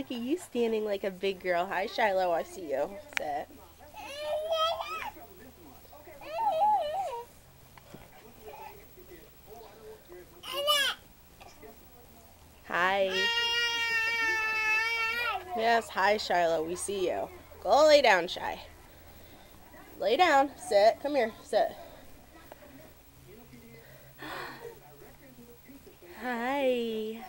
Look at you standing like a big girl. Hi, Shiloh. I see you. Sit. Hi. Yes, hi, Shiloh. We see you. Go lay down, Shy. Lay down. Sit. Come here. Sit. Hi.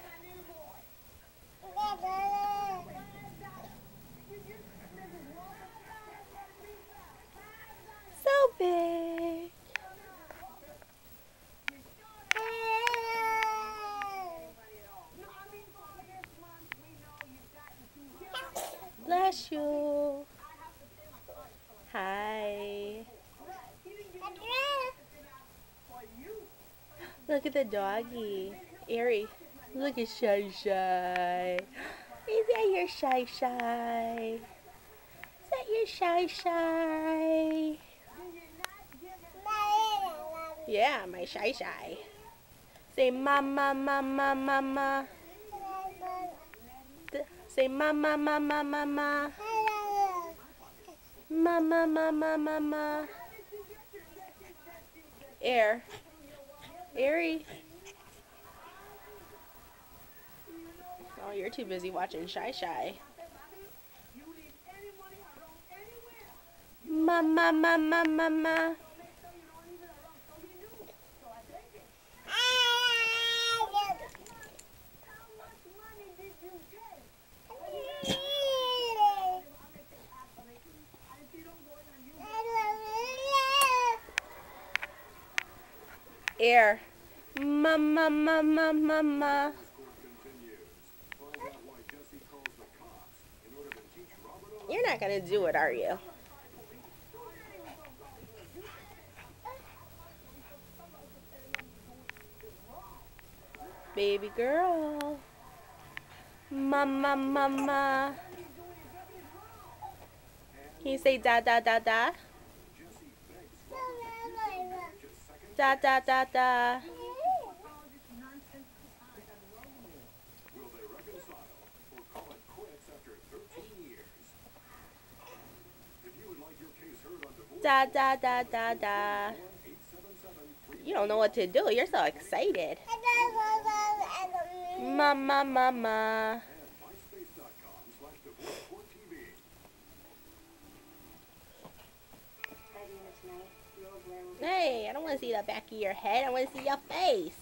So big. Bless you. Hi. Look at the doggy. Airy. Look at Shy Shy. Is that your Shy Shy? Is that your Shy Shy? Yeah, my Shy Shy. Say mama, mama, mama. Say mama, mama, mama. Mama, mama, mama. Air. Airy. Oh, you're too busy watching Shy Shy. Mama, mama, mama. Air. Mama, mama, mama. You're not gonna do it, are you? Baby girl. Mama, mama. Can you say da da da da? Da da da da. Da da da da da. You don't know what to do. You're so excited. Mama, mama. Hey, I don't want to see the back of your head. I want to see your face.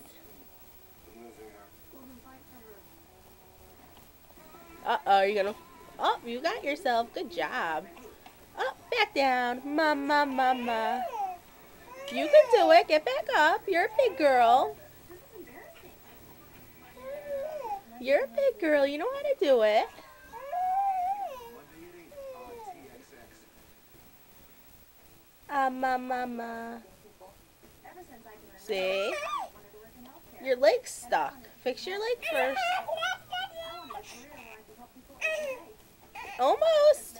Uh-oh, you're gonna... Oh, you got yourself. Good job. Oh, back down. Mama, mama. You can do it. Get back up. You're a big girl. You're a big girl. You know how to do it. Mama. See? Your leg's stuck. Fix your leg first. Almost.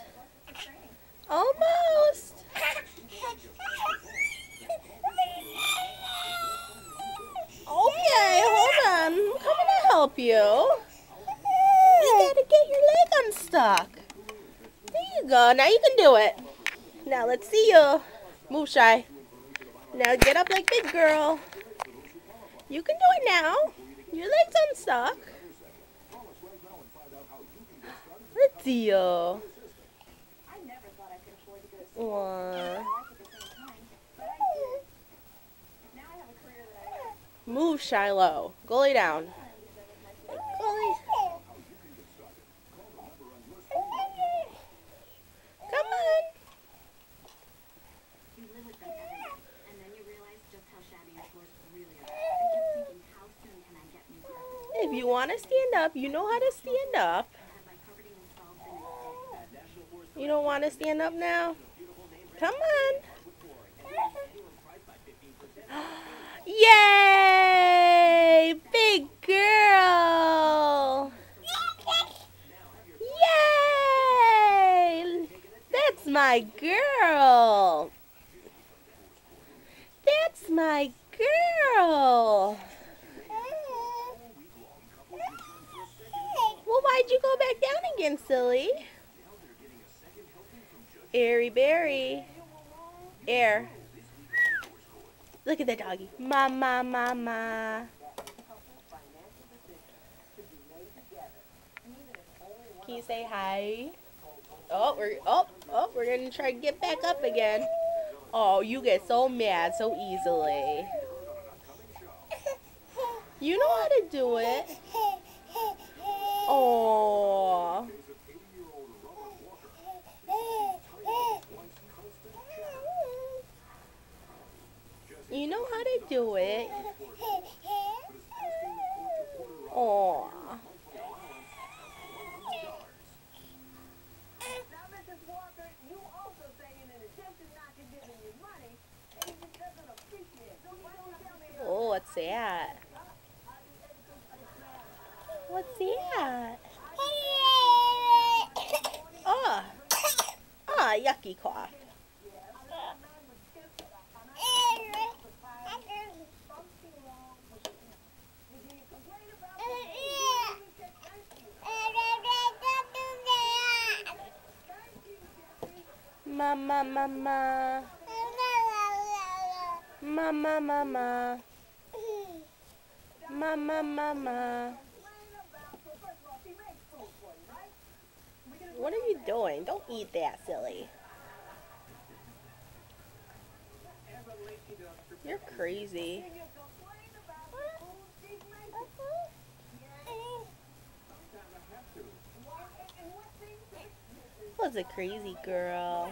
Almost. Okay, hold on. I'm coming to help you. You gotta get your leg unstuck. There you go. Now you can do it. Now let's see you. Move, Shy. Now get up like big girl. You can do it now. Your leg's unstuck. Let's see you. Move, Shiloh. Go lay down. Come on. If you want to stand up, you know how to stand up. You don't want to stand up now? Come on. Yay! Big girl! Yay! That's my girl! That's my girl! Well, why'd you go back down again, silly. Airy berry. Air. Look at that doggy. Mama, mama. Can you say hi? We're gonna try to get back up again. Oh, you get so mad so easily. You know how to do it. Oh. You know how to do it. Oh. Oh, what's that? What's that? Oh. Ah, yucky cough. Mama, mama. Mama, mama. Mama, mama. What are you doing? Don't eat that, silly. You're crazy. Was a crazy girl.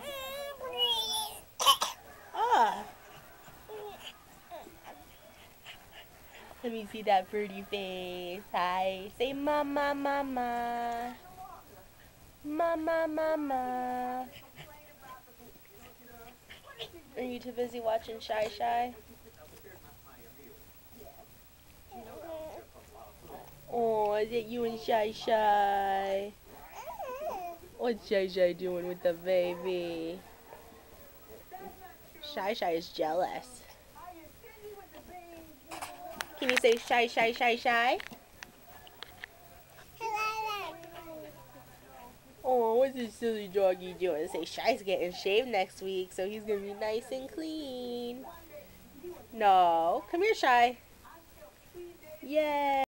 Ah. Let me see that pretty face. Hi. Say mama, mama. Mama, mama. Are you too busy watching Shy Shy? Oh, is it you and Shy Shy? What's Shy Shy doing with the baby? Shy Shy is jealous. Can you say Shy Shy Shy Shy? Oh, what's this silly doggy doing? Say Shy's getting shaved next week, so he's gonna be nice and clean. No, come here, Shy. Yay.